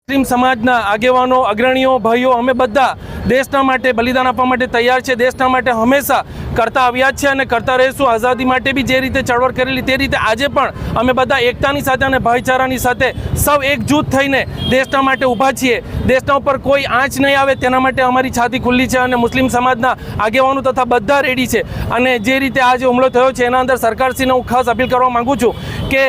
મુસ્લિમ સમાજના આગેવાનો અગ્રણીઓ ભાઈઓ અમે બધા દેશના માટે બલિદાન આપવા માટે તૈયાર છે। દેશના માટે હંમેશા કરતા આવ્યા છે અને કરતા રહીશું। આઝાદી માટે બી જે રીતે ચળવળ કરેલી તે રીતે આજે પણ અમે બધા એકતાની સાથે અને ભાઈચારાની સાથે સૌ એકજૂથ થઈને દેશના માટે ઊભા છીએ। દેશના ઉપર કોઈ આંચ નહીં આવે તેના માટે અમારી છાતી ખુલ્લી છે અને મુસ્લિમ સમાજના આગેવાનો તથા બધા રેડી છે। અને જે રીતે આજે હુમલો થયો છે એના અંદર સરકારશ્રીને હું ખાસ અપીલ કરવા માગું છું કે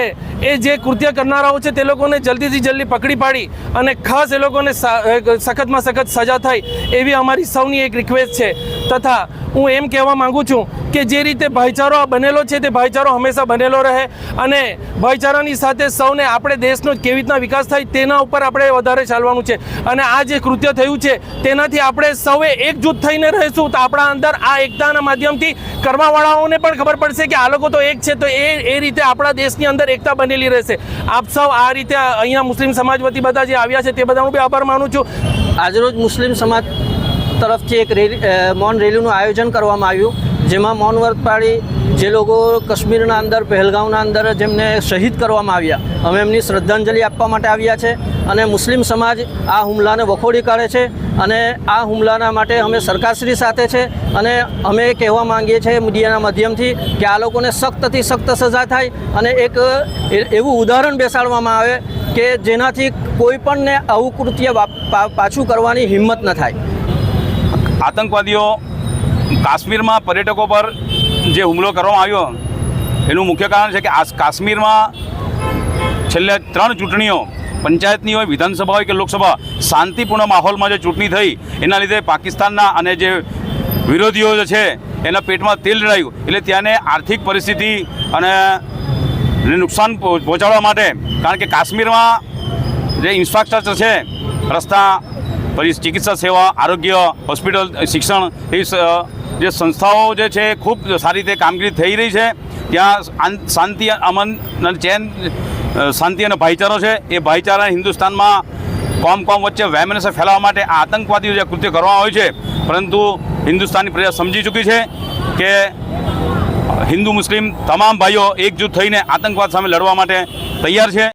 એ જે કૃત્ય કરનારાઓ છે તે લોકોને જલ્દીથી જલ્દી પકડી પાડી અને ખાસ એ લોકોને સખતમાં સખત સજા થાય એવી અમારી સૌની એક રિક્વેસ્ટ છે। તથા હું એમ કહેવા માગું છું કે જે રીતે ભાઈચારો બનેલો છે તે ભાઈચારો હંમેશા બનેલો રહે અને ભાઈચારાની સાથે સૌને આપણે દેશનો કેવી રીતના વિકાસ થાય તેના ઉપર આપણે વધારે ચાલવાનું છે। અને આ જે કૃત્ય થયું છે તેનાથી આપણે સૌએ એકજૂથ થઈને રહીશું તો આપણા અંદર આ એકતાના માધ્યમથી કરવાવાળાઓને પણ ખબર પડશે કે આ લોકો તો એક છે, તો એ રીતે આપણા દેશની અંદર એકતા બનેલી રહેશે। આપ સૌ આ રીતે અહીંયા મુસ્લિમ સમાજ વતી બધા જે આવ્યા છે તે બધાનો બી આભાર માનું છું। આજરોજ મુસ્લિમ સમાજ તરફથી એક મૌન રેલીનું આયોજન કરવામાં આવ્યું, જેમાં મૌન વ્રત પાળી જે લોકો કાશ્મીરના અંદર પહેલગામના અંદર જેમને શહીદ કરવામાં આવ્યા, અમે એમની શ્રદ્ધાંજલિ આપવા માટે આવ્યા છે। અને મુસ્લિમ સમાજ આ હુમલાને વખોડી કાઢે છે અને આ હુમલાના માટે અમે સરકારશ્રી સાથે છે અને અમે કહેવા માંગીએ છીએ મીડિયાના માધ્યમથી કે આ લોકોને સખ્તથી સખ્ત સજા થાય અને એક એવું ઉદાહરણ બેસાડવામાં આવે કે જેનાથી કોઈ પણને આવું કૃત્ય પાછું કરવાની હિંમત ન થાય। આતંકવાદીઓ કાશ્મીરમાં પર્યટકો પર જે હુમલો કરવામાં આવ્યો એનું મુખ્ય કારણ છે કે આ કાશ્મીરમાં છેલ્લે 3 ચૂંટણીઓ પંચાયતની હોય, વિધાનસભા હોય કે લોકસભા, શાંતિપૂર્ણ માહોલમાં જે ચૂંટણી થઈ એના લીધે પાકિસ્તાનના અને જે વિરોધીઓ જે છે એના પેટમાં તેલ રેડાયું, એટલે ત્યાંને આર્થિક પરિસ્થિતિ અને નુકસાન પહોંચાડવા માટે, કારણ કે કાશ્મીરમાં જે ઇન્ફ્રાસ્ટ્રક્ચર છે, રસ્તા, પછી ચિકિત્સા સેવા, આરોગ્ય, હોસ્પિટલ, શિક્ષણ, એ જે સંસ્થાઓ જે છે ખૂબ સારી રીતે કામગીરી થઈ રહી છે। ત્યાં શાંતિ, અમન અને ચેન, શાંતિ અને ભાઈચારો છે। એ ભાઈચારા હિન્દુસ્તાનમાં કોમ વચ્ચે વહેમનસે ફેલાવવા માટે આ આતંકવાદીઓ જે કૃત્ય કરવામાં આવ્યું છે, પરંતુ હિન્દુસ્તાનની પ્રજા સમજી ચૂકી છે કે હિન્દુ મુસ્લિમ તમામ ભાઈઓ એકજૂથ થઈને આતંકવાદ સામે લડવા માટે તૈયાર છે।